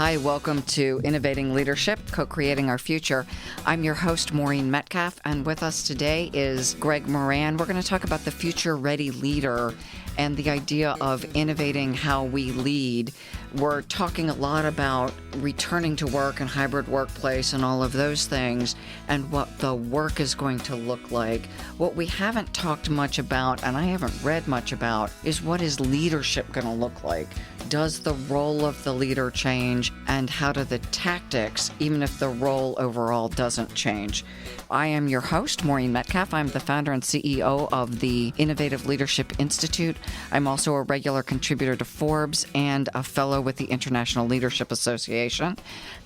Hi, welcome to Innovating Leadership, Co-Creating Our Future. I'm your host, Maureen Metcalf, and with us today is Greg Moran. We're going to talk about the future-ready leader and the idea of innovating how we lead. We're talking a lot about returning to work and hybrid workplace and all of those things and what the work is going to look like. What we haven't talked much about, and I haven't read much about, is what is leadership going to look like? Does the role of the leader change, and how do the tactics, even if the role overall doesn't change? I am your host, Maureen Metcalf. I'm the founder and CEO of the Innovative Leadership Institute. I'm also a regular contributor to Forbes and a fellow with the International Leadership Association.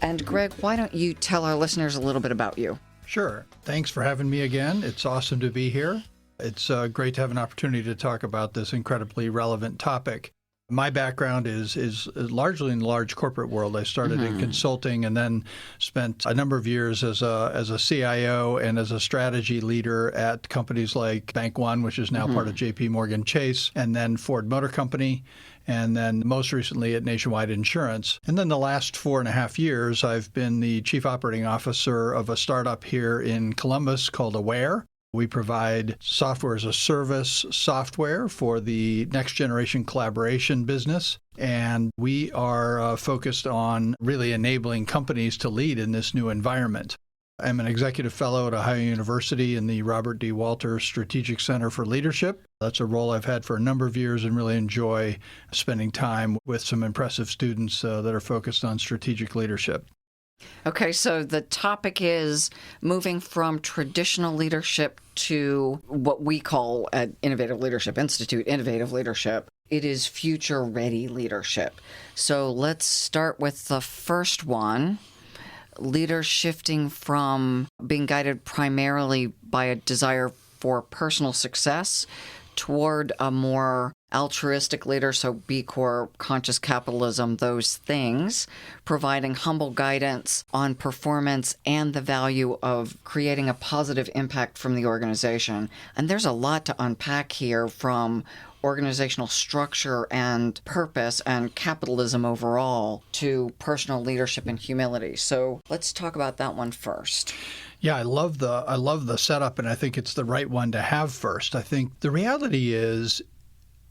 And Greg, why don't you tell our listeners a little bit about you? Sure. Thanks for having me again. It's awesome to be here. It's great to have an opportunity to talk about this incredibly relevant topic. My background is largely in the large corporate world. I started in consulting and then spent a number of years as a CIO and as a strategy leader at companies like Bank One, which is now part of JP Morgan Chase, and then Ford Motor Company, and then most recently at Nationwide Insurance. And then the last 4.5 years, I've been the chief operating officer of a startup here in Columbus called Aware. We provide software as a service software for the next generation collaboration business. And we are focused on really enabling companies to lead in this new environment. I'm an executive fellow at Ohio University in the Robert D. Walter Strategic Center for Leadership. That's a role I've had for a number of years and really enjoy spending time with some impressive students that are focused on strategic leadership. Okay, so the topic is moving from traditional leadership to what we call at Innovative Leadership Institute, innovative leadership. It is future-ready leadership. So let's start with the first one. Leaders shifting from being guided primarily by a desire for personal success toward a more altruistic leader, so B Corp, conscious capitalism, those things, providing humble guidance on performance and the value of creating a positive impact from the organization. And there's a lot to unpack here, from organizational structure and purpose and capitalism overall to personal leadership and humility. So let's talk about that one first. Yeah, I love the setup, and I think it's the right one to have first. I think the reality is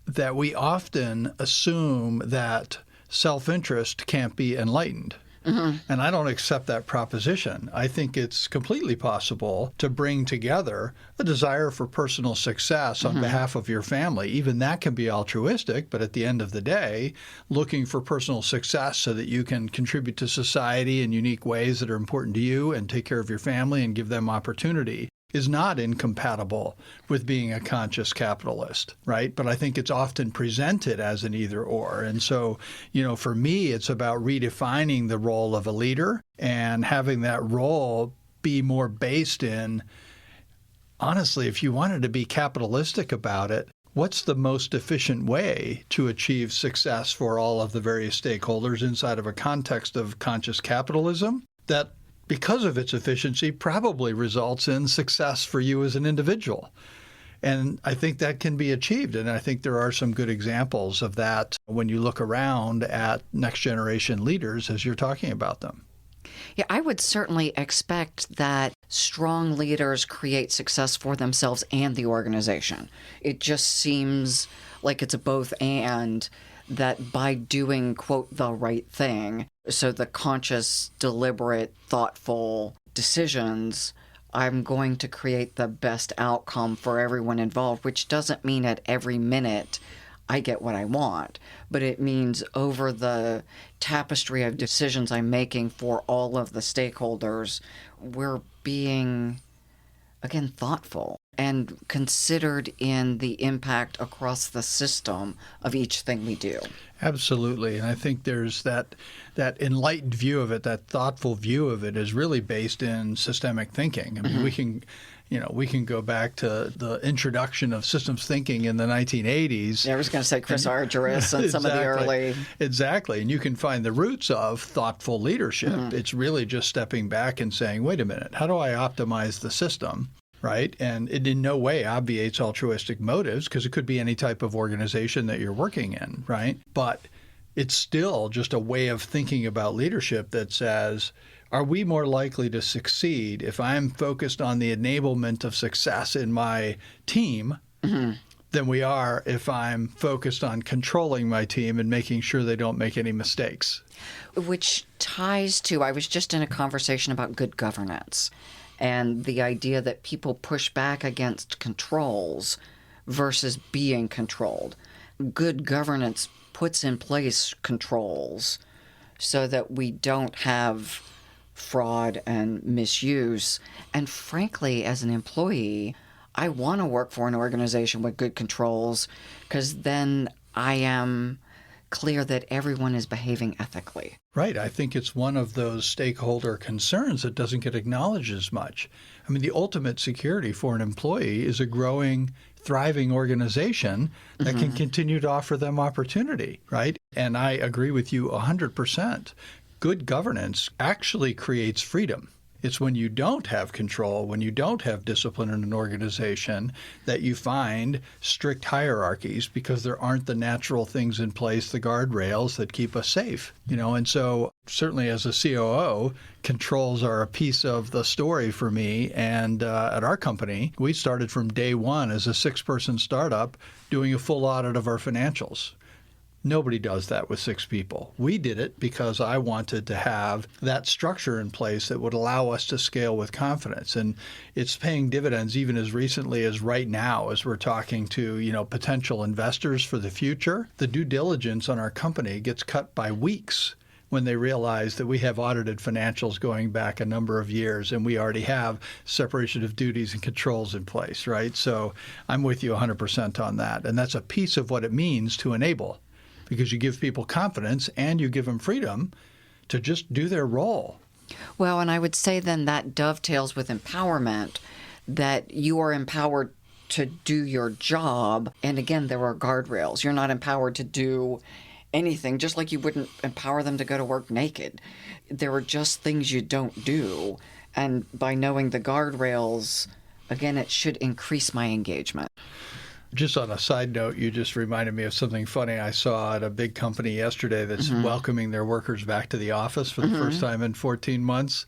that we often assume that self-interest can't be enlightened. And I don't accept that proposition. I think it's completely possible to bring together a desire for personal success on behalf of your family. Even that can be altruistic, but at the end of the day, looking for personal success so that you can contribute to society in unique ways that are important to you and take care of your family and give them opportunity is not incompatible with being a conscious capitalist, right? But I think it's often presented as an either or. And so, for me, it's about redefining the role of a leader and having that role be more based in, honestly, if you wanted to be capitalistic about it, what's the most efficient way to achieve success for all of the various stakeholders inside of a context of conscious capitalism that, because of its efficiency, probably results in success for you as an individual. And I think that can be achieved. And I think there are some good examples of that when you look around at next generation leaders as you're talking about them. Yeah, I would certainly expect that strong leaders create success for themselves and the organization. It just seems like it's a both and, that by doing, quote, the right thing, so the conscious, deliberate, thoughtful decisions, I'm going to create the best outcome for everyone involved, which doesn't mean at every minute I get what I want, but it means over the tapestry of decisions I'm making for all of the stakeholders, we're being, again, thoughtful and considered in the impact across the system of each thing we do. Absolutely. And I think there's that enlightened view of it, that thoughtful view of it is really based in systemic thinking. I mean, we can go back to the introduction of systems thinking in the 1980s. Yeah, I was going to say Chris Argyris and some of the early. Exactly. And you can find the roots of thoughtful leadership. It's really just stepping back and saying, wait a minute, how do I optimize the system? Right? And it in no way obviates altruistic motives, because it could be any type of organization that you're working in, right? But it's still just a way of thinking about leadership that says, are we more likely to succeed if I'm focused on the enablement of success in my team than we are if I'm focused on controlling my team and making sure they don't make any mistakes? Which ties to, I was just in a conversation about good governance and the idea that people push back against controls versus being controlled. Good governance puts in place controls so that we don't have fraud and misuse. And frankly, as an employee, I want to work for an organization with good controls because then I am clear that everyone is behaving ethically. Right. I think it's one of those stakeholder concerns that doesn't get acknowledged as much. I mean, the ultimate security for an employee is a growing, thriving organization that can continue to offer them opportunity, right? And I agree with you 100%. Good governance actually creates freedom. It's when you don't have control, when you don't have discipline in an organization, that you find strict hierarchies because there aren't the natural things in place, the guardrails that keep us safe. And so certainly as a COO, controls are a piece of the story for me. And at our company, we started from day one as a 6-person startup doing a full audit of our financials. Nobody does that with 6 people. We did it because I wanted to have that structure in place that would allow us to scale with confidence. And it's paying dividends even as recently as right now as we're talking to, potential investors for the future. The due diligence on our company gets cut by weeks when they realize that we have audited financials going back a number of years and we already have separation of duties and controls in place, right? So I'm with you 100% on that. And that's a piece of what it means to enable, because you give people confidence and you give them freedom to just do their role. Well, and I would say then that dovetails with empowerment, that you are empowered to do your job. And again, there are guardrails. You're not empowered to do anything, just like you wouldn't empower them to go to work naked. There are just things you don't do. And by knowing the guardrails, again, it should increase my engagement. Just on a side note, you just reminded me of something funny I saw at a big company yesterday that's welcoming their workers back to the office for the first time in 14 months.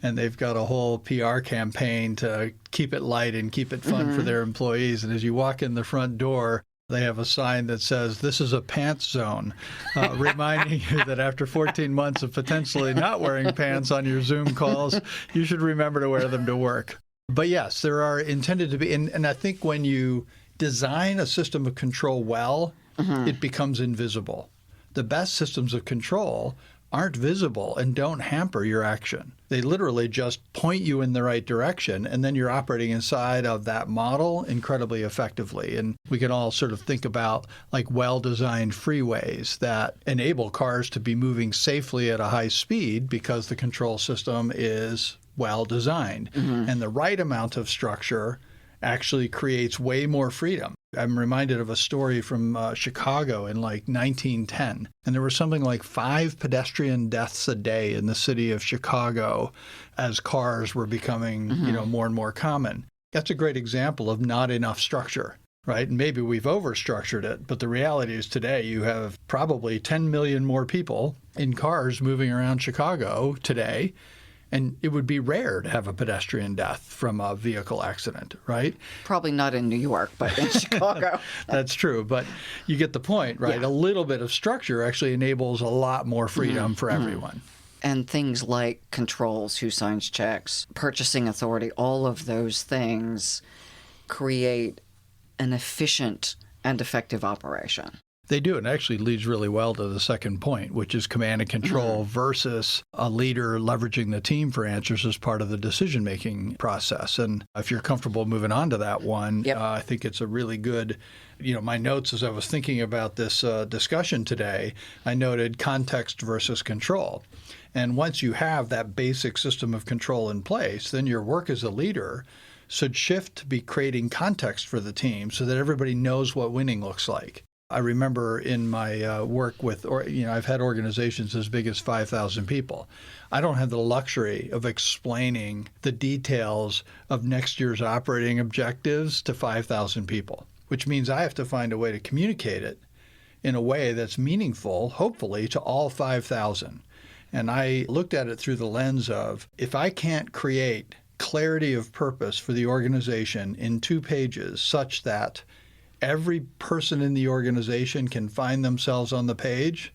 And they've got a whole PR campaign to keep it light and keep it fun for their employees. And as you walk in the front door, they have a sign that says, "This is a pants zone," reminding you that after 14 months of potentially not wearing pants on your Zoom calls, you should remember to wear them to work. But yes, there are intended to be, and I think when you design a system of control well, it becomes invisible. The best systems of control aren't visible and don't hamper your action. They literally just point you in the right direction, and then you're operating inside of that model incredibly effectively. And we can all sort of think about like well-designed freeways that enable cars to be moving safely at a high speed because the control system is well-designed. And the right amount of structure actually creates way more freedom. I'm reminded of a story from Chicago in like 1910, and there were something like 5 pedestrian deaths a day in the city of Chicago as cars were becoming, more and more common. That's a great example of not enough structure, right? And maybe we've overstructured it, but the reality is today you have probably 10 million more people in cars moving around Chicago today. And it would be rare to have a pedestrian death from a vehicle accident, right? Probably not in New York, but in Chicago. That's true. But you get the point, right? Yeah. A little bit of structure actually enables a lot more freedom for everyone. And things like controls, who signs checks, purchasing authority, all of those things create an efficient and effective operation. They do. And it actually leads really well to the second point, which is command and control versus a leader leveraging the team for answers as part of the decision-making process. And if you're comfortable moving on to that one, I think it's a really good, my notes as I was thinking about this discussion today, I noted context versus control. And once you have that basic system of control in place, then your work as a leader should shift to be creating context for the team so that everybody knows what winning looks like. I remember in my work with, I've had organizations as big as 5,000 people. I don't have the luxury of explaining the details of next year's operating objectives to 5,000 people, which means I have to find a way to communicate it in a way that's meaningful, hopefully, to all 5,000. And I looked at it through the lens of, if I can't create clarity of purpose for the organization in 2 pages such that every person in the organization can find themselves on the page,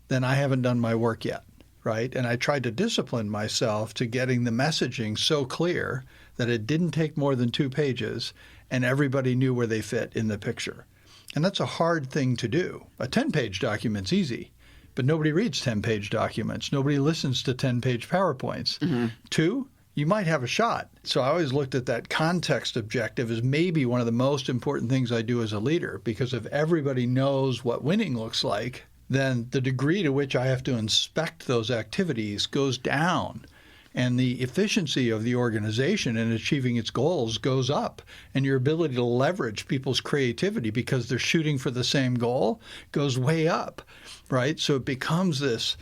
then I haven't done my work yet, right? And I tried to discipline myself to getting the messaging so clear that it didn't take more than 2 pages and everybody knew where they fit in the picture. And that's a hard thing to do. A 10-page document's easy, but nobody reads 10-page documents. Nobody listens to 10-page PowerPoints. Mm-hmm. 2, you might have a shot. So I always looked at that context objective as maybe one of the most important things I do as a leader, because if everybody knows what winning looks like, then the degree to which I have to inspect those activities goes down. And the efficiency of the organization in achieving its goals goes up. And your ability to leverage people's creativity because they're shooting for the same goal goes way up, right? So it becomes this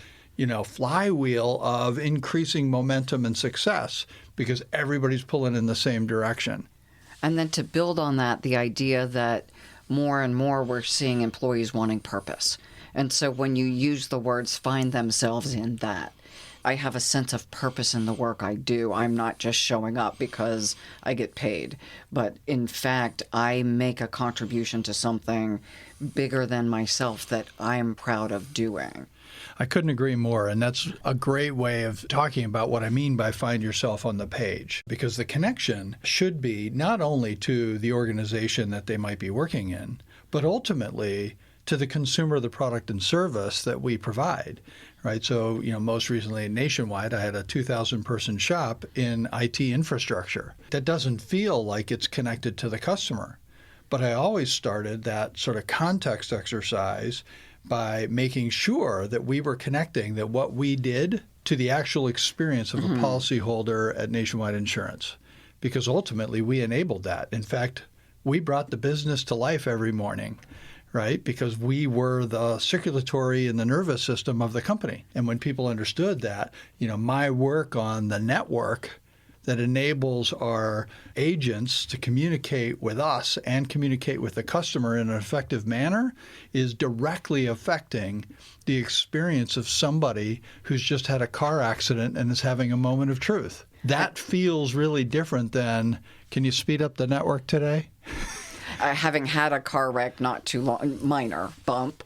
flywheel of increasing momentum and success because everybody's pulling in the same direction. And then to build on that, the idea that more and more we're seeing employees wanting purpose. And so when you use the words find themselves in that, I have a sense of purpose in the work I do. I'm not just showing up because I get paid, but in fact, I make a contribution to something bigger than myself that I'm proud of doing. I couldn't agree more. And that's a great way of talking about what I mean by find yourself on the page, because the connection should be not only to the organization that they might be working in, but ultimately to the consumer of the product and service that we provide, right? So, most recently nationwide, I had a 2,000-person shop in IT infrastructure. That doesn't feel like it's connected to the customer. But I always started that sort of context exercise by making sure that we were connecting that what we did to the actual experience of a policyholder at Nationwide Insurance, because ultimately we enabled that. In fact, we brought the business to life every morning, right? Because we were the circulatory and the nervous system of the company. And when people understood that, my work on the network that enables our agents to communicate with us and communicate with the customer in an effective manner is directly affecting the experience of somebody who's just had a car accident and is having a moment of truth. That feels really different than, can you speed up the network today? Having had a car wreck not too long, minor bump,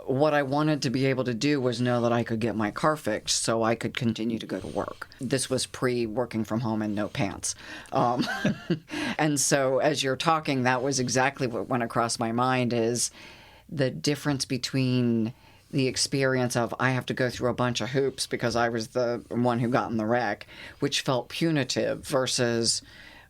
what I wanted to be able to do was know that I could get my car fixed so I could continue to go to work. This was pre-working from home and no pants. And so as you're talking, that was exactly what went across my mind, is the difference between the experience of I have to go through a bunch of hoops because I was the one who got in the wreck, which felt punitive, versus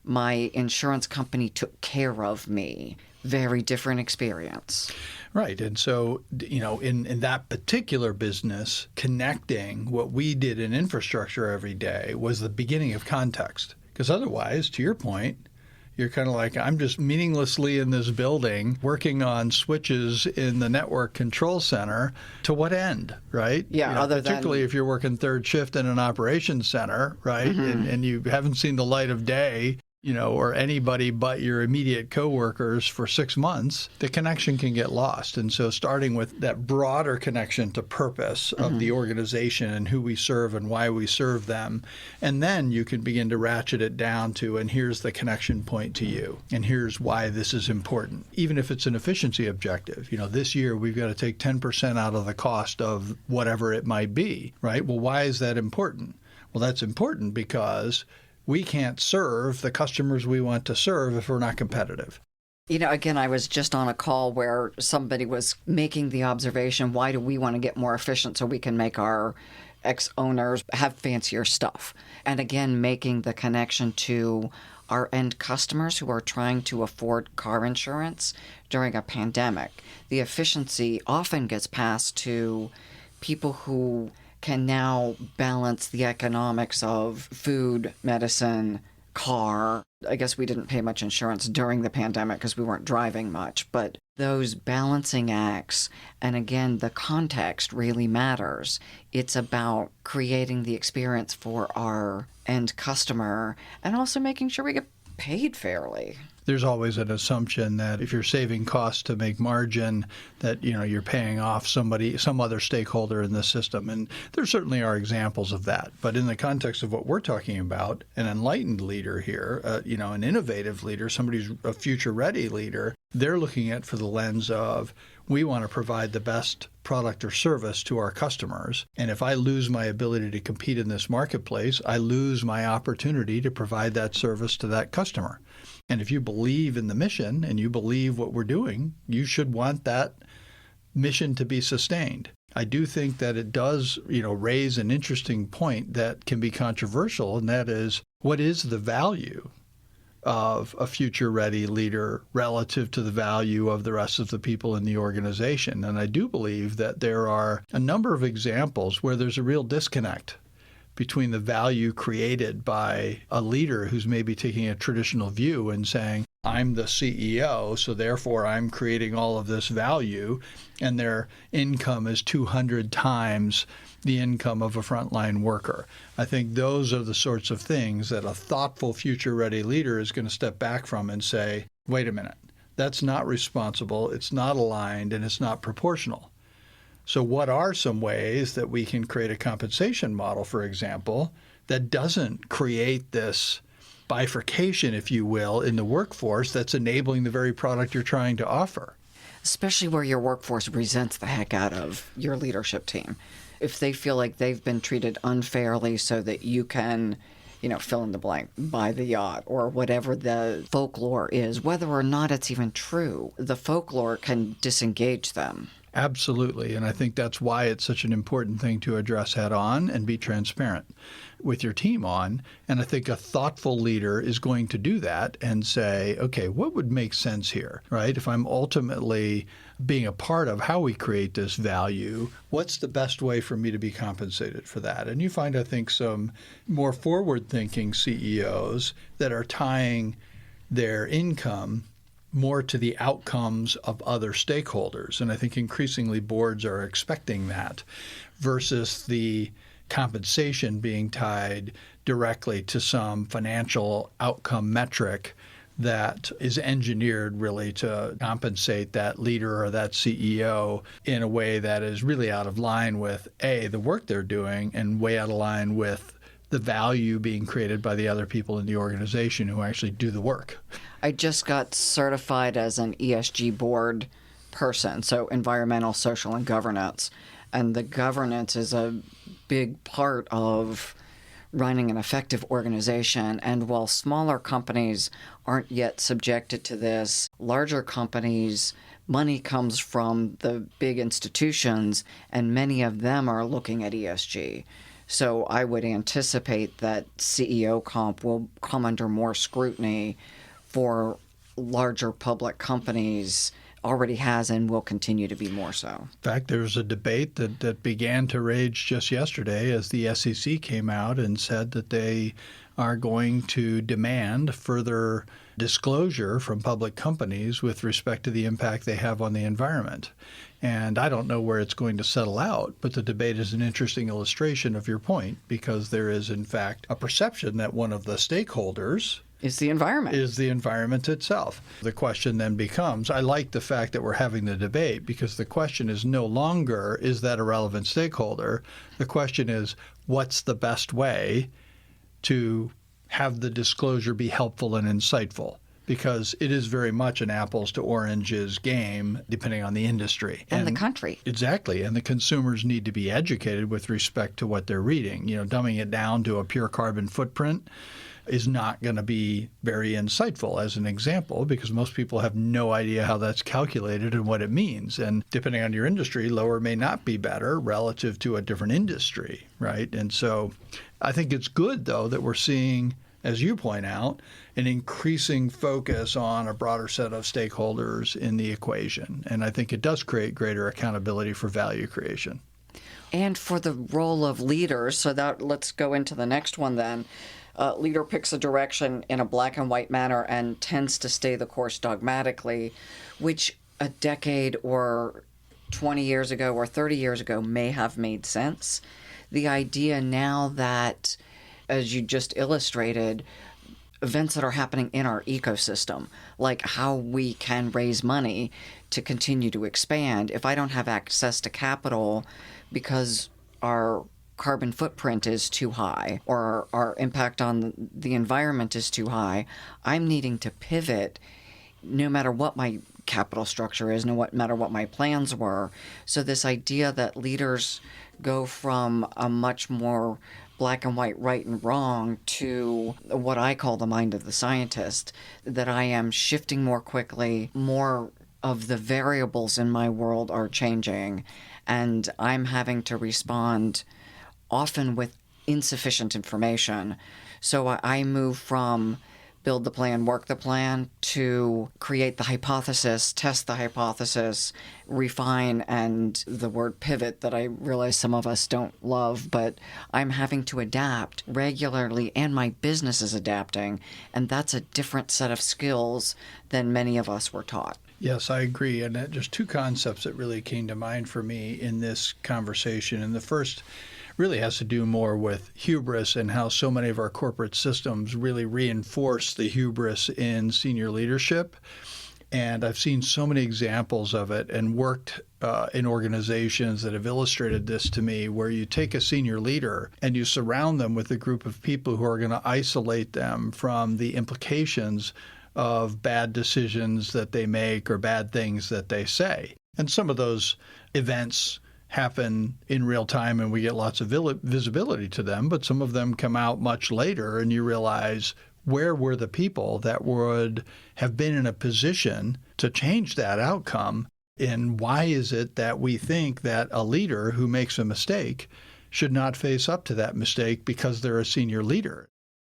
my insurance company took care of me. Very different experience. Right. And so, in that particular business, connecting what we did in infrastructure every day was the beginning of context. Because otherwise, to your point, you're kind of like, I'm just meaninglessly in this building working on switches in the network control center. To what end, right? Yeah, particularly if you're working third shift in an operations center, right? Mm-hmm. And you haven't seen the light of day, or anybody but your immediate coworkers for 6 months, the connection can get lost. And so starting with that broader connection to purpose of the organization and who we serve and why we serve them, and then you can begin to ratchet it down to, and here's the connection point to you, and here's why this is important. Even if it's an efficiency objective, this year we've got to take 10% out of the cost of whatever it might be, right? Well, why is that important? Well, that's important because we can't serve the customers we want to serve if we're not competitive. Again, I was just on a call where somebody was making the observation, why do we want to get more efficient so we can make our ex-owners have fancier stuff? And again, making the connection to our end customers who are trying to afford car insurance during a pandemic. The efficiency often gets passed to people who can now balance the economics of food, medicine, car. I guess we didn't pay much insurance during the pandemic because we weren't driving much, but those balancing acts, and again, the context really matters. It's about creating the experience for our end customer and also making sure we get paid fairly. there's always an assumption that if you're saving costs to make margin, that you're paying off some other stakeholder in the system. And there certainly are examples of that. But in the context of what we're talking about, an enlightened leader here, an innovative leader, somebody who's a future-ready leader, they're looking at for the lens of, we want to provide the best product or service to our customers. And if I lose my ability to compete in this marketplace, I lose my opportunity to provide that service to that customer. And if you believe in the mission and you believe what we're doing, you should want that mission to be sustained. I do think that it does, raise an interesting point that can be controversial, and that is, what is the value of a future-ready leader relative to the value of the rest of the people in the organization? And I do believe that there are a number of examples where there's a real disconnect between the value created by a leader who's maybe taking a traditional view and saying, I'm the CEO, so therefore I'm creating all of this value, and their income is 200 times the income of a frontline worker. I think those are the sorts of things that a thoughtful future-ready leader is going to step back from and say, wait a minute, that's not responsible, it's not aligned, and it's not proportional. So what are some ways that we can create a compensation model, for example, that doesn't create this bifurcation, if you will, in the workforce that's enabling the very product you're trying to offer? Especially where your workforce resents the heck out of your leadership team. If they feel like they've been treated unfairly so that you can, fill in the blank, buy the yacht or whatever the folklore is, whether or not it's even true, the folklore can disengage them. Absolutely. And I think that's why it's such an important thing to address head on and be transparent with your team on. And I think a thoughtful leader is going to do that and say, okay, what would make sense here, right? If I'm ultimately being a part of how we create this value, what's the best way for me to be compensated for that? And you find, I think, some more forward-thinking CEOs that are tying their income more to the outcomes of other stakeholders. And I think increasingly boards are expecting that versus the compensation being tied directly to some financial outcome metric that is engineered really to compensate that leader or that CEO in a way that is really out of line with, A, the work they're doing, and way out of line with the value being created by the other people in the organization who actually do the work. I just got certified as an ESG board person, so environmental, social, and governance. And the governance is a big part of running an effective organization. And while smaller companies aren't yet subjected to this, larger companies, money comes from the big institutions, and many of them are looking at ESG. So I would anticipate that CEO comp will come under more scrutiny for larger public companies, already has and will continue to be more so. In fact, there was a debate that began to rage just yesterday as the SEC came out and said that they are going to demand further disclosure from public companies with respect to the impact they have on the environment. And I don't know where it's going to settle out, but the debate is an interesting illustration of your point, because there is, in fact, a perception that one of the stakeholders is the environment. Is the environment itself. The question then becomes, I like the fact that we're having the debate, because the question is no longer, is that a relevant stakeholder? The question is, what's the best way to have the disclosure be helpful and insightful? Because it is very much an apples to oranges game, depending on the industry. And the country. Exactly. And the consumers need to be educated with respect to what they're reading. Dumbing it down to a pure carbon footprint is not going to be very insightful, as an example, because most people have no idea how that's calculated and what it means. And depending on your industry, lower may not be better relative to a different industry, right? And so I think it's good, though, that we're seeing, as you point out, an increasing focus on a broader set of stakeholders in the equation. And I think it does create greater accountability for value creation. And for the role of leaders, so that let's go into the next one then. Leader picks a direction in a black and white manner and tends to stay the course dogmatically, which a decade or 20 years ago or 30 years ago may have made sense. The idea now that, as you just illustrated, events that are happening in our ecosystem, like how we can raise money to continue to expand. If I don't have access to capital because our carbon footprint is too high or our impact on the environment is too high, I'm needing to pivot no matter what my capital structure is, no matter what my plans were. So this idea that leaders go from a much more black and white, right and wrong, to what I call the mind of the scientist, that I am shifting more quickly, more of the variables in my world are changing, and I'm having to respond often with insufficient information. So I move from build the plan, work the plan, to create the hypothesis, test the hypothesis, refine, and the word pivot that I realize some of us don't love, but I'm having to adapt regularly, and my business is adapting, and that's a different set of skills than many of us were taught. Yes, I agree. And just two concepts that really came to mind for me in this conversation. And the first really has to do more with hubris and how so many of our corporate systems really reinforce the hubris in senior leadership. And I've seen so many examples of it and worked in organizations that have illustrated this to me, where you take a senior leader and you surround them with a group of people who are going to isolate them from the implications of bad decisions that they make or bad things that they say. And some of those events happen in real time and we get lots of visibility to them, but some of them come out much later and you realize, where were the people that would have been in a position to change that outcome? And why is it that we think that a leader who makes a mistake should not face up to that mistake because they're a senior leader?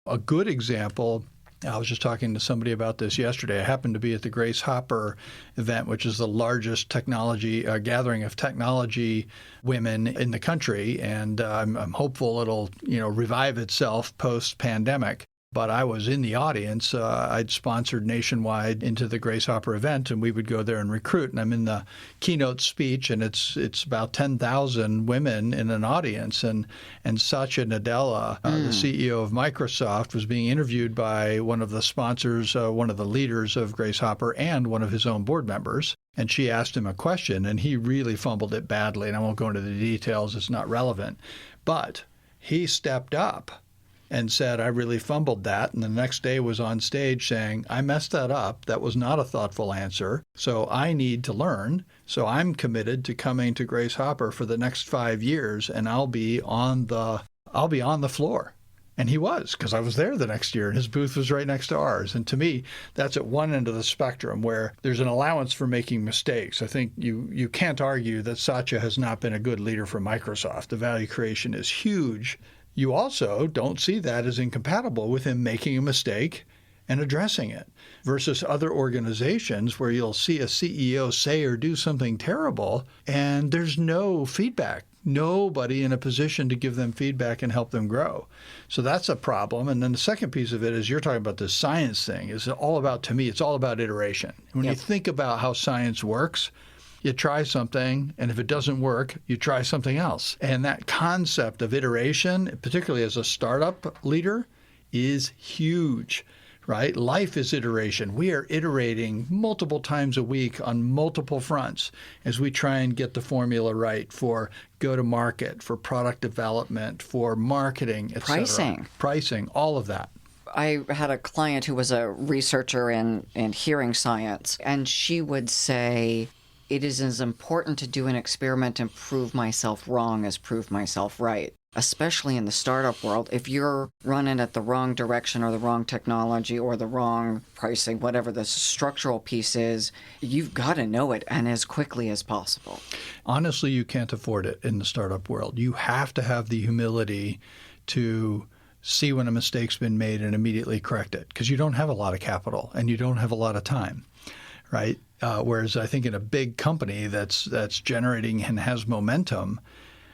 A good example, I was just talking to somebody about this yesterday. I happened to be at the Grace Hopper event, which is the largest technology gathering of technology women in the country, and I'm hopeful it'll revive itself post-pandemic. But I was in the audience. I'd sponsored nationwide into the Grace Hopper event, and we would go there and recruit. And I'm in the keynote speech, and it's about 10,000 women in an audience. And Satya Nadella, the CEO of Microsoft, was being interviewed by one of the sponsors, one of the leaders of Grace Hopper, and one of his own board members. And she asked him a question, and he really fumbled it badly. And I won't go into the details. It's not relevant. But he stepped up and said, I really fumbled that. And the next day was on stage saying, I messed that up. That was not a thoughtful answer. So I need to learn. So I'm committed to coming to Grace Hopper for the next 5 years, and I'll be on the floor. And he was, because I was there the next year, and his booth was right next to ours. And to me, that's at one end of the spectrum where there's an allowance for making mistakes. I think you can't argue that Satya has not been a good leader for Microsoft. The value creation is huge. You also don't see that as incompatible with him making a mistake and addressing it, versus other organizations where you'll see a CEO say or do something terrible and there's no feedback, nobody in a position to give them feedback and help them grow. So that's a problem. And then the second piece of it is, you're talking about this science thing. It's all about, to me, it's all about iteration. When you think about how science works, you try something, and if it doesn't work, you try something else. And that concept of iteration, particularly as a startup leader, is huge, right? Life is iteration. We are iterating multiple times a week on multiple fronts as we try and get the formula right for go-to-market, for product development, for marketing, et cetera. Pricing, all of that. I had a client who was a researcher in hearing science, and she would say, it is as important to do an experiment and prove myself wrong as prove myself right, especially in the startup world. If you're running at the wrong direction or the wrong technology or the wrong pricing, whatever the structural piece is, you've got to know it, and as quickly as possible. Honestly, you can't afford it in the startup world. You have to have the humility to see when a mistake's been made and immediately correct it, because you don't have a lot of capital and you don't have a lot of time, right? Whereas I think in a big company that's generating and has momentum,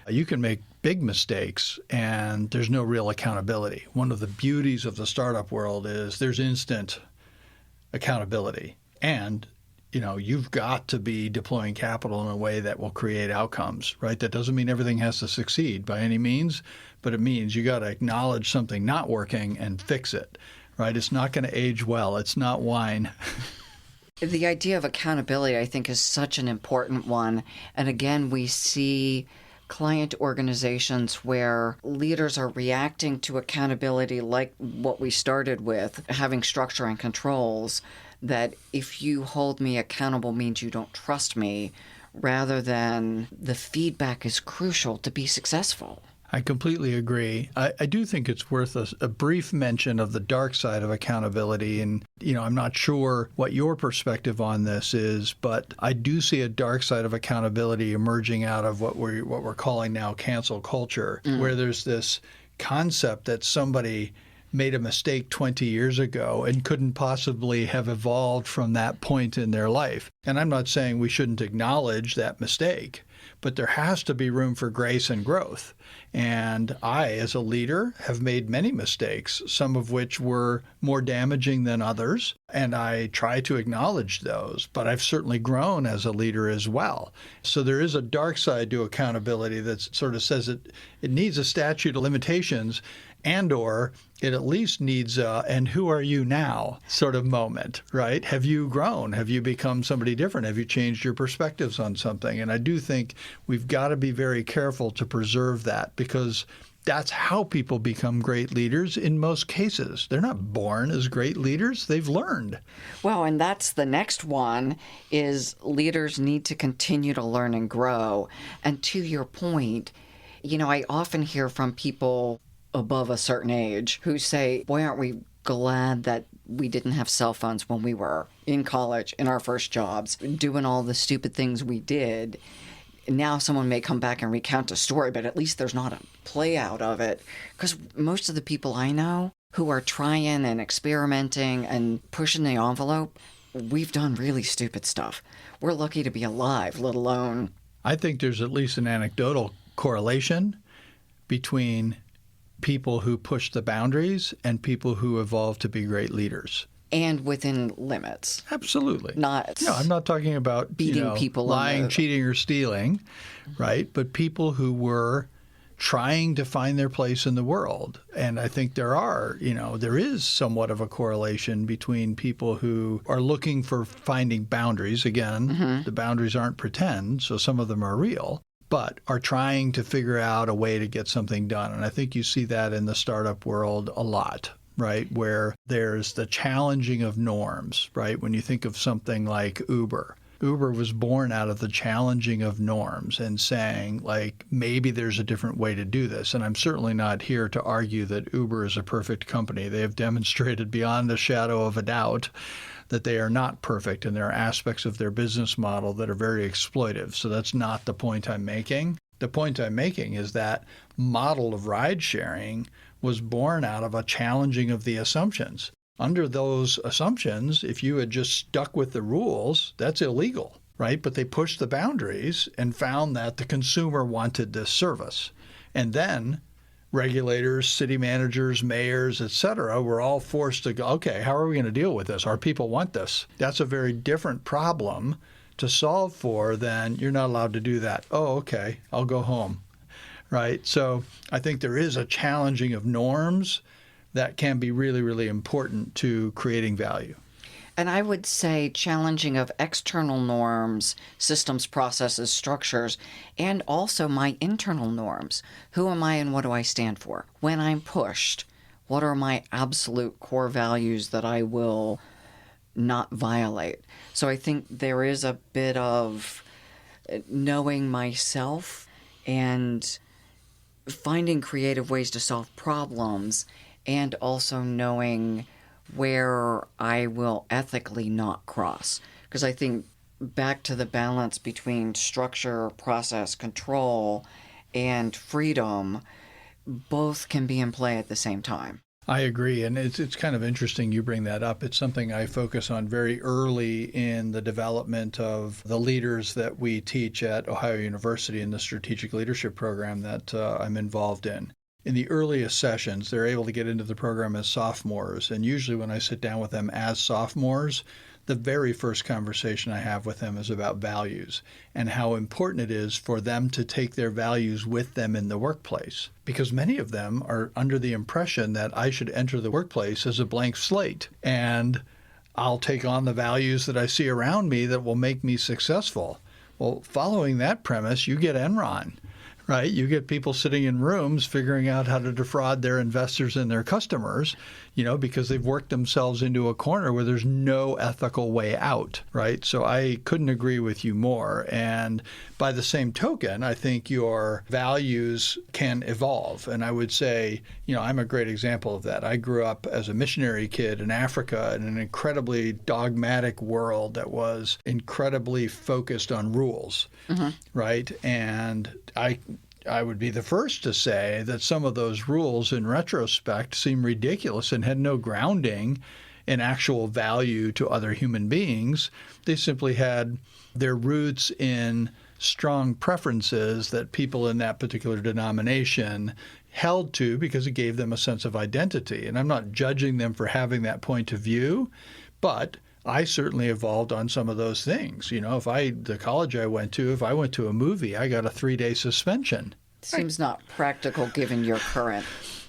you can make big mistakes and there's no real accountability. One of the beauties of the startup world is there's instant accountability. And you've got to be deploying capital in a way that will create outcomes, right? That doesn't mean everything has to succeed by any means, but it means you got to acknowledge something not working and fix it, right? It's not going to age well. It's not wine. The idea of accountability, I think, is such an important one. And again, we see client organizations where leaders are reacting to accountability like what we started with, having structure and controls, that if you hold me accountable means you don't trust me, rather than the feedback is crucial to be successful. I completely agree. I do think it's worth a brief mention of the dark side of accountability. And, I'm not sure what your perspective on this is, but I do see a dark side of accountability emerging out of what we're calling now cancel culture, where there's this concept that somebody made a mistake 20 years ago and couldn't possibly have evolved from that point in their life. And I'm not saying we shouldn't acknowledge that mistake, but there has to be room for grace and growth. And I, as a leader, have made many mistakes, some of which were more damaging than others. And I try to acknowledge those, but I've certainly grown as a leader as well. So there is a dark side to accountability that sort of says it needs a statute of limitations, and or it at least needs and who are you now sort of moment, right? Have you grown? Have you become somebody different? Have you changed your perspectives on something? And I do think we've got to be very careful to preserve that, because that's how people become great leaders in most cases. They're not born as great leaders. They've learned. Well, and that's the next one, is leaders need to continue to learn and grow. And to your point, I often hear from people above a certain age who say, boy, aren't we glad that we didn't have cell phones when we were in college, in our first jobs, doing all the stupid things we did. Now someone may come back and recount a story, but at least there's not a play out of it. Because most of the people I know who are trying and experimenting and pushing the envelope, we've done really stupid stuff. We're lucky to be alive, let alone... I think there's at least an anecdotal correlation between people who push the boundaries and people who evolve to be great leaders. And within limits. Absolutely. No, I'm not talking about beating people, lying, cheating, or stealing, right? But people who were trying to find their place in the world. And I think there is somewhat of a correlation between people who are looking for finding boundaries. Again, the boundaries aren't pretend, so some of them are real, but are trying to figure out a way to get something done. And I think you see that in the startup world a lot, right? Where there's the challenging of norms, right? When you think of something like Uber. Uber was born out of the challenging of norms and saying, like, maybe there's a different way to do this. And I'm certainly not here to argue that Uber is a perfect company. They have demonstrated beyond a shadow of a doubt that they are not perfect, and there are aspects of their business model that are very exploitive. So that's not the point I'm making. The point I'm making is that model of ride sharing was born out of a challenging of the assumptions. Under those assumptions, if you had just stuck with the rules, that's illegal, right? But they pushed the boundaries and found that the consumer wanted this service. And then regulators, city managers, mayors, et cetera, were all forced to go, okay, how are we going to deal with this? Our people want this. That's a very different problem to solve for than you're not allowed to do that. Oh, okay, I'll go home, right? So I think there is a challenging of norms that can be really, really important to creating value. And I would say challenging of external norms, systems, processes, structures, and also my internal norms. Who am I and what do I stand for? When I'm pushed, what are my absolute core values that I will not violate? So I think there is a bit of knowing myself and finding creative ways to solve problems, and also knowing where I will ethically not cross. Because I think back to the balance between structure, process, control, and freedom, both can be in play at the same time. I agree, and it's kind of interesting you bring that up. It's something I focus on very early in the development of the leaders that we teach at Ohio University in the strategic leadership program that I'm involved in. In the earliest sessions, they're able to get into the program as sophomores, and usually when I sit down with them as sophomores, the very first conversation I have with them is about values and how important it is for them to take their values with them in the workplace. Because many of them are under the impression that I should enter the workplace as a blank slate and I'll take on the values that I see around me that will make me successful. Well, following that premise, you get Enron. Right? You get people sitting in rooms figuring out how to defraud their investors and their customers, because they've worked themselves into a corner where there's no ethical way out, right? So I couldn't agree with you more. And by the same token, I think your values can evolve. And I would say, I'm a great example of that. I grew up as a missionary kid in Africa in an incredibly dogmatic world that was incredibly focused on rules, right? And I would be the first to say that some of those rules in retrospect seem ridiculous and had no grounding in actual value to other human beings. They simply had their roots in strong preferences that people in that particular denomination held to because it gave them a sense of identity. And I'm not judging them for having that point of view, but I certainly evolved on some of those things. The college I went to, if I went to a movie, I got a 3-day suspension. Seems not practical given your current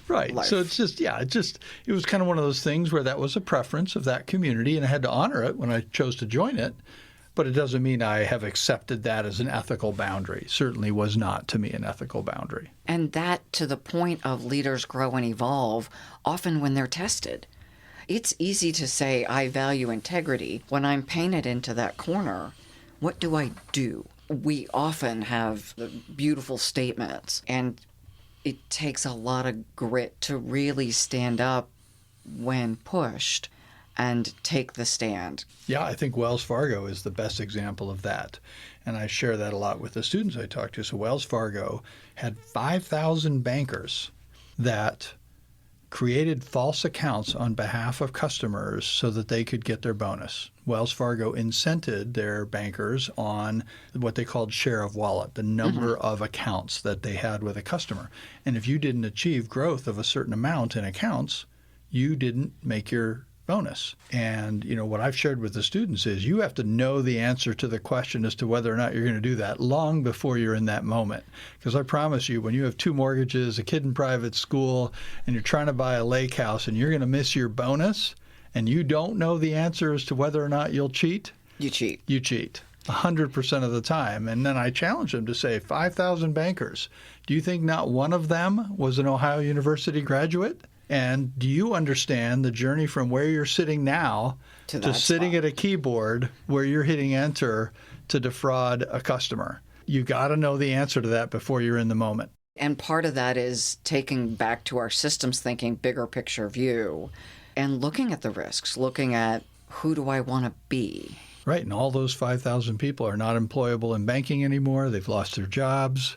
right. life. So it's just, it was kind of one of those things where that was a preference of that community, and I had to honor it when I chose to join it. But it doesn't mean I have accepted that as an ethical boundary. Certainly was not, to me, an ethical boundary. And that to the point of leaders grow and evolve, often when they're tested. It's easy to say, I value integrity. When I'm painted into that corner, what do I do? We often have beautiful statements, and it takes a lot of grit to really stand up when pushed and take the stand. Yeah, I think Wells Fargo is the best example of that. And I share that a lot with the students I talk to. So Wells Fargo had 5,000 bankers that created false accounts on behalf of customers so that they could get their bonus. Wells Fargo incented their bankers on what they called share of wallet, the number of accounts that they had with a customer. And if you didn't achieve growth of a certain amount in accounts, you didn't make your bonus. And, what I've shared with the students is you have to know the answer to the question as to whether or not you're going to do that long before you're in that moment. Because I promise you, when you have 2 mortgages, a kid in private school, and you're trying to buy a lake house and you're going to miss your bonus and you don't know the answer as to whether or not you'll cheat, You cheat. You cheat 100% of the time. And then I challenge them to say, 5,000 bankers, do you think not one of them was an Ohio University graduate? And do you understand the journey from where you're sitting now to sitting at a keyboard where you're hitting enter to defraud a customer? You got to know the answer to that before you're in the moment. And part of that is taking back to our systems thinking, bigger picture view, and looking at the risks, looking at who do I want to be? Right. And all those 5,000 people are not employable in banking anymore. They've lost their jobs.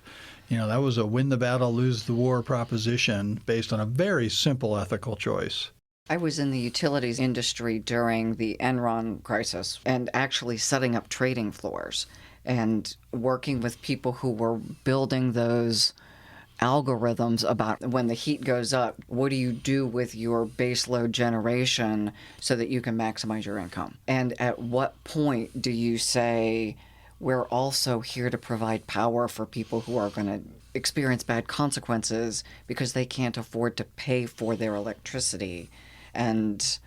That was a win the battle, lose the war proposition based on a very simple ethical choice. I was in the utilities industry during the Enron crisis and actually setting up trading floors and working with people who were building those algorithms about when the heat goes up, what do you do with your baseload generation so that you can maximize your income? And at what point do you say, we're also here to provide power for people who are going to experience bad consequences because they can't afford to pay for their electricity and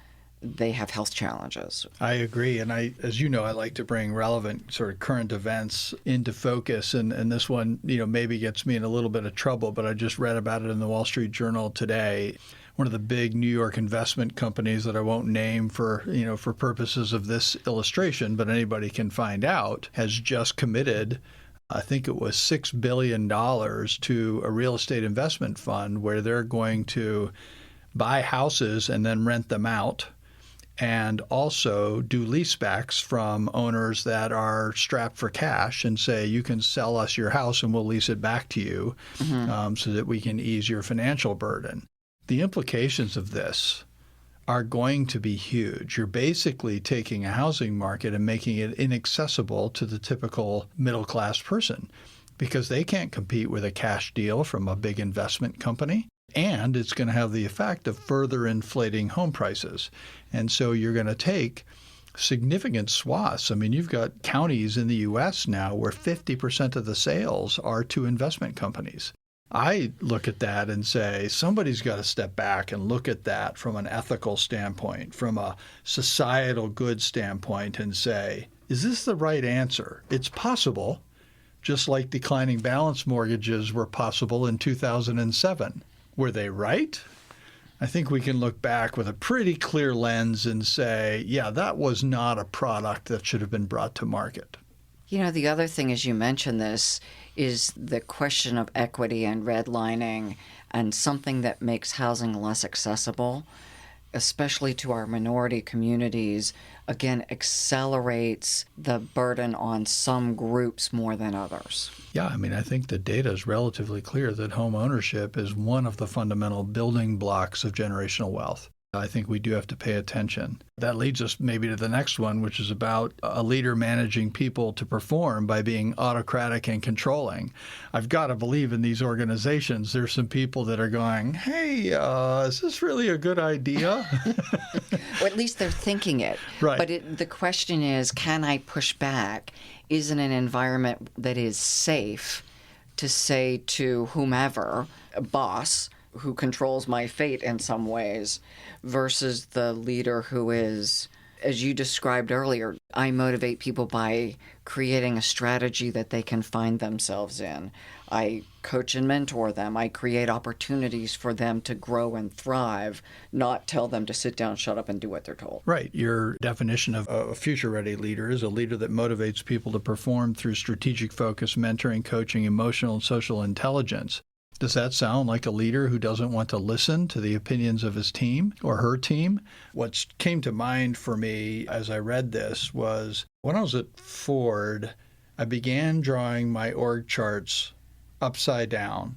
they have health challenges. I agree. And as you know, I like to bring relevant sort of current events into focus. And this one, maybe gets me in a little bit of trouble, but I just read about it in the Wall Street Journal today. One of the big New York investment companies that I won't name for purposes of this illustration, but anybody can find out, has just committed, I think it was $6 billion to a real estate investment fund where they're going to buy houses and then rent them out, and also do leasebacks from owners that are strapped for cash and say, you can sell us your house and we'll lease it back to you so that we can ease your financial burden. The implications of this are going to be huge. You're basically taking a housing market and making it inaccessible to the typical middle-class person because they can't compete with a cash deal from a big investment company. And it's going to have the effect of further inflating home prices. And so you're going to take significant swaths. I mean, you've got counties in the U.S. now where 50% of the sales are to investment companies. I look at that and say, somebody's got to step back and look at that from an ethical standpoint, from a societal good standpoint, and say, is this the right answer? It's possible, just like declining balance mortgages were possible in 2007. Were they right? I think we can look back with a pretty clear lens and say, yeah, that was not a product that should have been brought to market. You know, the other thing, as you mentioned this, is the question of equity and redlining, and something that makes housing less accessible, especially to our minority communities, again, accelerates the burden on some groups more than others. Yeah, I mean, I think the data is relatively clear that home ownership is one of the fundamental building blocks of generational wealth. I think we do have to pay attention. That leads us maybe to the next one, which is about a leader managing people to perform by being autocratic and controlling. I've got to believe in these organizations, there's some people that are going, hey, is this really a good idea? Or at least they're thinking it. Right. But the question is, can I push back? Is it an environment that is safe to say to whomever, a boss, who controls my fate in some ways, versus the leader who is, as you described earlier, I motivate people by creating a strategy that they can find themselves in. I coach and mentor them. I create opportunities for them to grow and thrive, not tell them to sit down, shut up, and do what they're told. Right. Your definition of a future-ready leader is a leader that motivates people to perform through strategic focus, mentoring, coaching, emotional and social intelligence. Does that sound like a leader who doesn't want to listen to the opinions of his team or her team? What came to mind for me as I read this was when I was at Ford, I began drawing my org charts upside down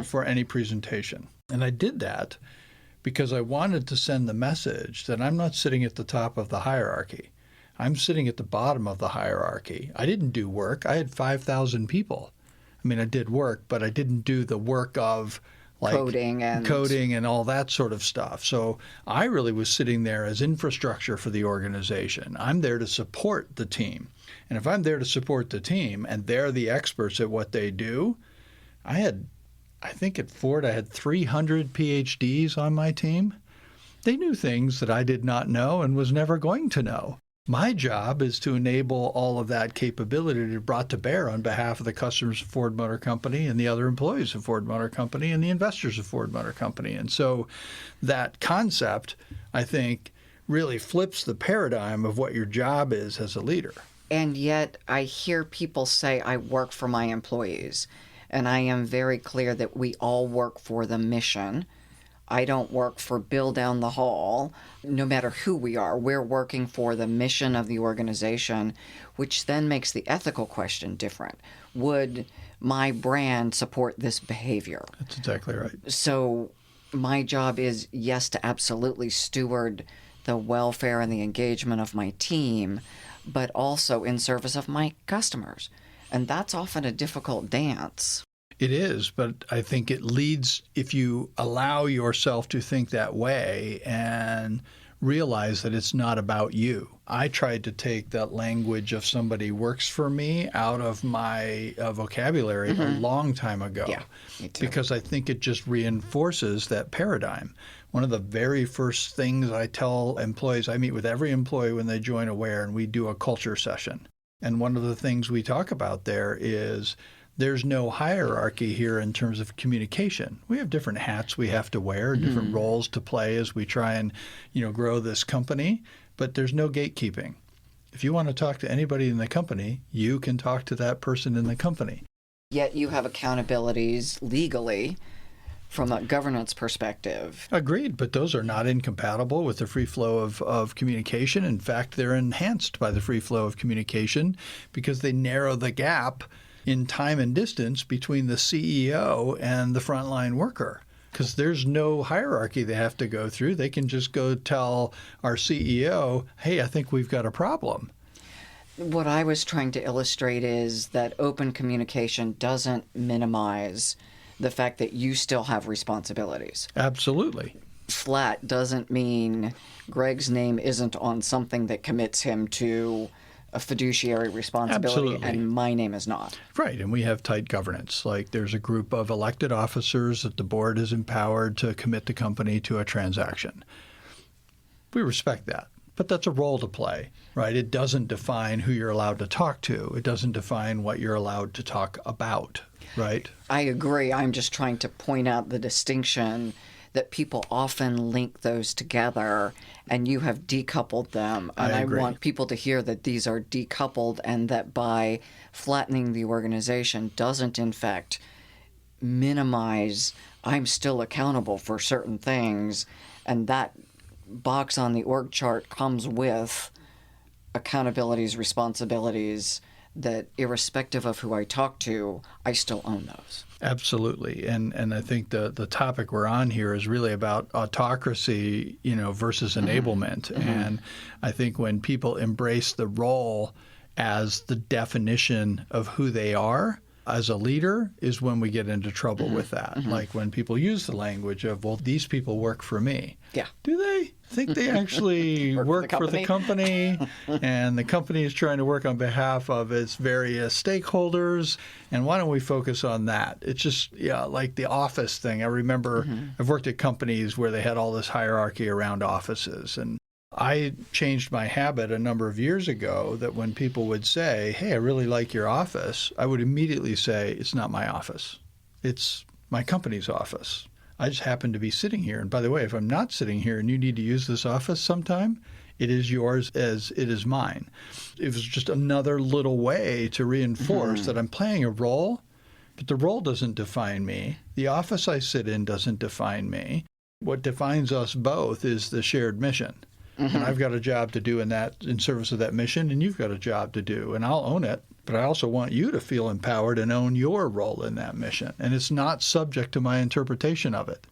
for any presentation. And I did that because I wanted to send the message that I'm not sitting at the top of the hierarchy. I'm sitting at the bottom of the hierarchy. I didn't do work. I had 5,000 people. I mean, I did work, but I didn't do the work of like coding and all that sort of stuff. So I really was sitting there as infrastructure for the organization. I'm there to support the team. And if I'm there to support the team and they're the experts at what they do, I think at Ford, I had 300 PhDs on my team. They knew things that I did not know and was never going to know. My job is to enable all of that capability to be brought to bear on behalf of the customers of Ford Motor Company and the other employees of Ford Motor Company and the investors of Ford Motor Company. And so that concept, I think, really flips the paradigm of what your job is as a leader. And yet I hear people say, I work for my employees. And I am very clear that we all work for the mission. I don't work for Bill down the hall. No matter who we are, we're working for the mission of the organization, which then makes the ethical question different. Would my brand support this behavior? That's exactly right. So my job is, yes, to absolutely steward the welfare and the engagement of my team, but also in service of my customers. And that's often a difficult dance. It is, but I think it leads, if you allow yourself to think that way and realize that it's not about you. I tried to take that language of somebody works for me out of my vocabulary a long time ago. Yeah, me too. Because I think it just reinforces that paradigm. One of the very first things I tell employees, I meet with every employee when they join Aware, and we do a culture session. And one of the things we talk about there is there's no hierarchy here in terms of communication. We have different hats we have to wear, different roles to play as we try and, grow this company, but there's no gatekeeping. If you want to talk to anybody in the company, you can talk to that person in the company. Yet you have accountabilities legally from a governance perspective. Agreed, but those are not incompatible with the free flow of communication. In fact, they're enhanced by the free flow of communication because they narrow the gap in time and distance between the CEO and the frontline worker, because there's no hierarchy they have to go through. They can just go tell our CEO, hey, I think we've got a problem. What I was trying to illustrate is that open communication doesn't minimize the fact that you still have responsibilities. Absolutely. flat doesn't mean Greg's name isn't on something that commits him to a fiduciary responsibility. Absolutely. And my name is not. Right, and we have tight governance. Like there's a group of elected officers that the board is empowered to commit the company to a transaction. We respect that. But that's a role to play, right? It doesn't define who you're allowed to talk to. It doesn't define what you're allowed to talk about, right? I agree. I'm just trying to point out the distinction that people often link those together, and you have decoupled them. And I want people to hear that these are decoupled, and that by flattening the organization doesn't, in fact, minimize, I'm still accountable for certain things, and that box on the org chart comes with accountabilities, responsibilities that irrespective of who I talk to, I still own those. Absolutely. And I think the topic we're on here is really about autocracy, versus enablement. Mm-hmm. And I think when people embrace the role as the definition of who they are as a leader is when we get into trouble with that. Mm-hmm. Like when people use the language of, well, these people work for me. Yeah. Do they think they actually work for the company? And the company is trying to work on behalf of its various stakeholders. And why don't we focus on that? It's just, like the office thing. I remember I've worked at companies where they had all this hierarchy around offices. And I changed my habit a number of years ago that when people would say, hey, I really like your office, I would immediately say, it's not my office. It's my company's office. I just happen to be sitting here. And by the way, if I'm not sitting here and you need to use this office sometime, it is yours as it is mine. It was just another little way to reinforce that I'm playing a role, but the role doesn't define me. The office I sit in doesn't define me. What defines us both is the shared mission. And I've got a job to do in service of that mission, and you've got a job to do, and I'll own it. But I also want you to feel empowered and own your role in that mission. And it's not subject to my interpretation of it,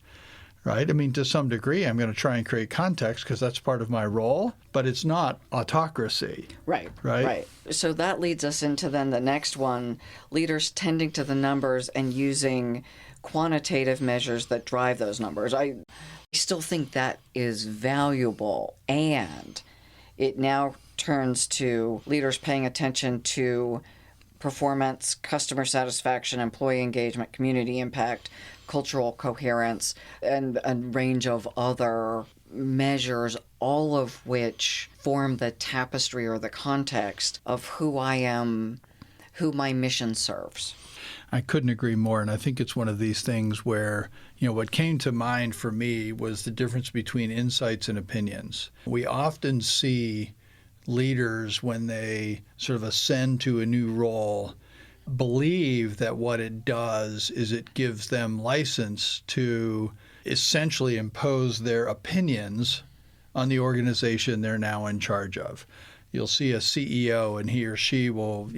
right? I mean, to some degree, I'm going to try and create context because that's part of my role, but it's not autocracy. Right. So that leads us into then the next one, leaders tending to the numbers and using quantitative measures that drive those numbers. I still think that is valuable, and it now turns to leaders paying attention to performance, customer satisfaction, employee engagement, community impact, cultural coherence, and a range of other measures, all of which form the tapestry or the context of who I am, who my mission serves. I couldn't agree more. And I think it's one of these things where, what came to mind for me was the difference between insights and opinions. We often see leaders, when they sort of ascend to a new role, believe that what it does is it gives them license to essentially impose their opinions on the organization they're now in charge of. You'll see a CEO and he or she will,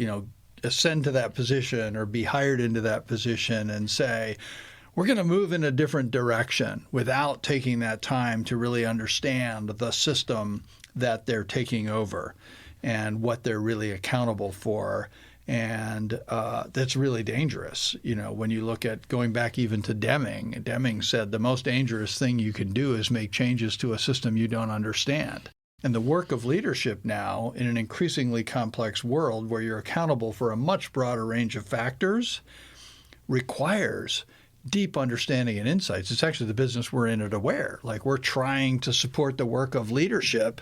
ascend to that position or be hired into that position and say, we're going to move in a different direction without taking that time to really understand the system that they're taking over and what they're really accountable for. And that's really dangerous. When you look at going back even to Deming said the most dangerous thing you can do is make changes to a system you don't understand. And the work of leadership now in an increasingly complex world where you're accountable for a much broader range of factors requires deep understanding and insights. It's actually the business we're in at Aware. Like we're trying to support the work of leadership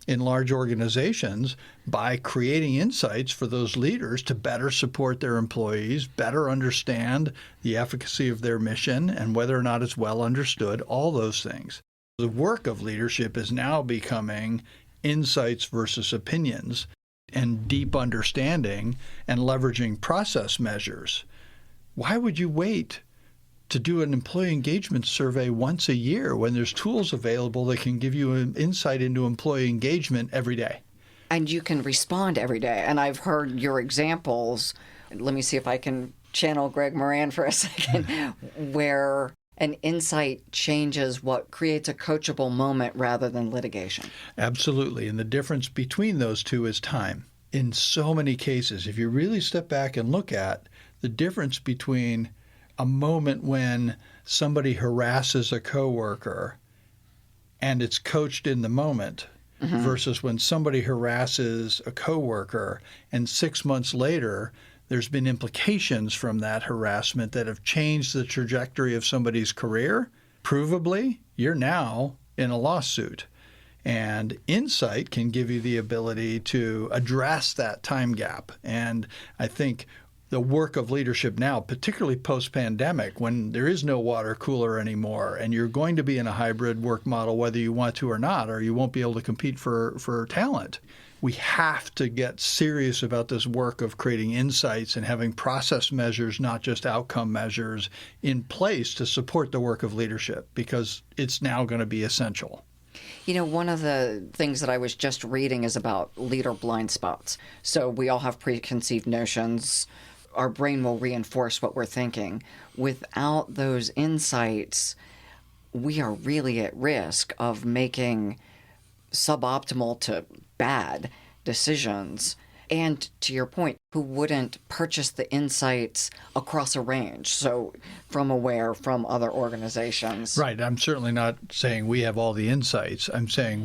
in large organizations by creating insights for those leaders to better support their employees, better understand the efficacy of their mission and whether or not it's well understood, all those things. The work of leadership is now becoming insights versus opinions and deep understanding and leveraging process measures. Why would you wait to do an employee engagement survey once a year when there's tools available that can give you an insight into employee engagement every day? And you can respond every day. And I've heard your examples. Let me see if I can channel Greg Moran for a second, where an insight changes what creates a coachable moment rather than litigation. Absolutely. And the difference between those two is time. In so many cases, if you really step back and look at the difference between a moment when somebody harasses a coworker and it's coached in the moment versus when somebody harasses a coworker and 6 months later there's been implications from that harassment that have changed the trajectory of somebody's career. Provably, you're now in a lawsuit. And insight can give you the ability to address that time gap. And I think the work of leadership now, particularly post-pandemic, when there is no water cooler anymore and you're going to be in a hybrid work model whether you want to or not, or you won't be able to compete for talent. We have to get serious about this work of creating insights and having process measures, not just outcome measures, in place to support the work of leadership, because it's now going to be essential. You know, one of the things that I was just reading is about leader blind spots. So we all have preconceived notions. Our brain will reinforce what we're thinking. Without those insights, we are really at risk of making suboptimal to bad decisions. And to your point, who wouldn't purchase the insights across a range? So from Aware, from other organizations. Right. I'm certainly not saying we have all the insights. I'm saying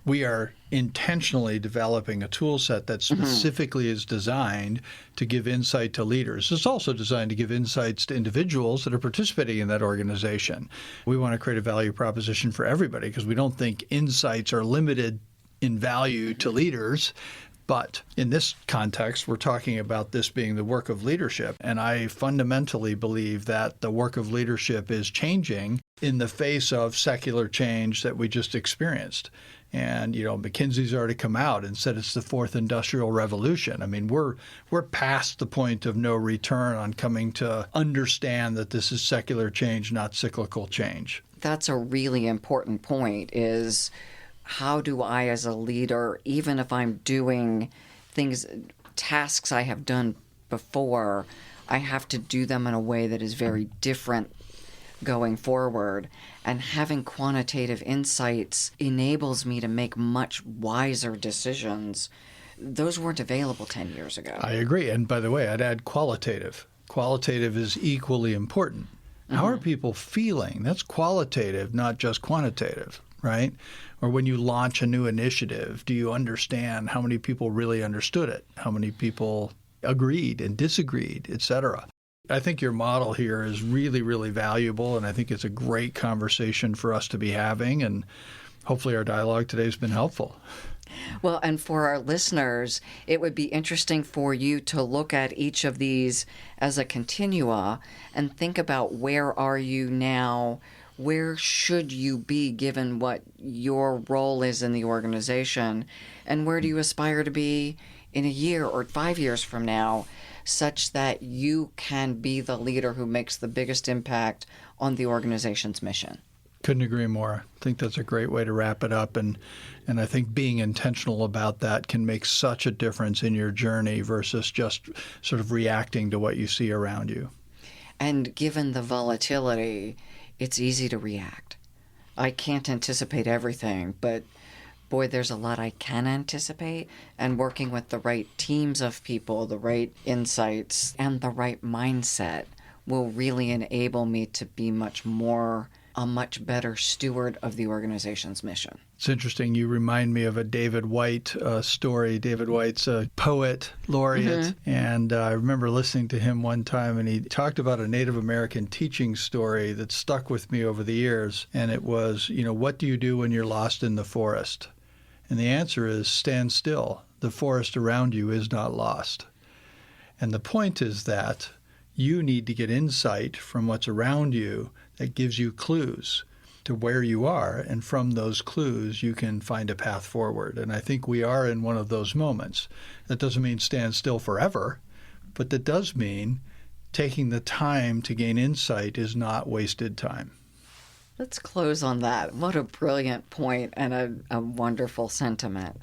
we are intentionally developing a tool set that specifically is designed to give insight to leaders. It's also designed to give insights to individuals that are participating in that organization. We want to create a value proposition for everybody because we don't think insights are limited in value to leaders. But in this context, we're talking about this being the work of leadership. And I fundamentally believe that the work of leadership is changing in the face of secular change that we just experienced. And, you know, McKinsey's already come out and said it's the fourth industrial revolution. I mean, we're past the point of no return on coming to understand that this is secular change, not cyclical change. That's a really important point, is how do I, as a leader, even if I'm doing tasks I have done before, I have to do them in a way that is very different going forward. And having quantitative insights enables me to make much wiser decisions. Those weren't available 10 years ago. I agree. And by the way, I'd add qualitative. Qualitative is equally important. How are people feeling? That's qualitative, not just quantitative, right? Or when you launch a new initiative, do you understand how many people really understood it? How many people agreed and disagreed, et cetera? I think your model here is really, really valuable, and I think it's a great conversation for us to be having, and hopefully our dialogue today has been helpful. Well, and for our listeners, it would be interesting for you to look at each of these as a continua and think about where are you now, where should you be given what your role is in the organization, and where do you aspire to be in a year or 5 years from now, such that you can be the leader who makes the biggest impact on the organization's mission. Couldn't agree more. I think that's a great way to wrap it up. And I think being intentional about that can make such a difference in your journey versus just sort of reacting to what you see around you. And given the volatility, it's easy to react. I can't anticipate everything, but boy, there's a lot I can anticipate, and working with the right teams of people, the right insights, and the right mindset will really enable me to be a much better steward of the organization's mission. It's interesting. You remind me of a David White story. David White's a poet laureate, and I remember listening to him one time, and he talked about a Native American teaching story that stuck with me over the years, and it was, what do you do when you're lost in the forest? And the answer is stand still. The forest around you is not lost. And the point is that you need to get insight from what's around you that gives you clues to where you are. And from those clues, you can find a path forward. And I think we are in one of those moments. That doesn't mean stand still forever, but that does mean taking the time to gain insight is not wasted time. Let's close on that. What a brilliant point and a wonderful sentiment.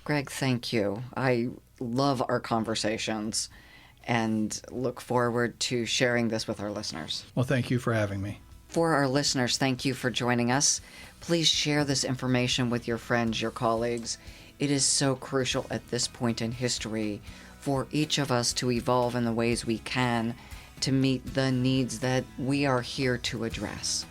Greg, thank you. I love our conversations and look forward to sharing this with our listeners. Well, thank you for having me. For our listeners, thank you for joining us. Please share this information with your friends, your colleagues. It is so crucial at this point in history for each of us to evolve in the ways we can to meet the needs that we are here to address.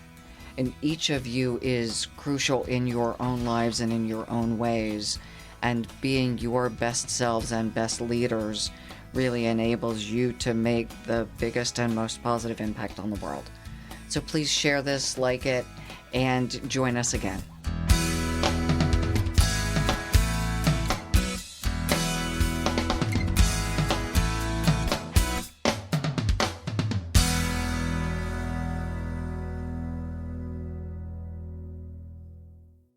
And each of you is crucial in your own lives and in your own ways. And being your best selves and best leaders really enables you to make the biggest and most positive impact on the world. So please share this, like it, and join us again.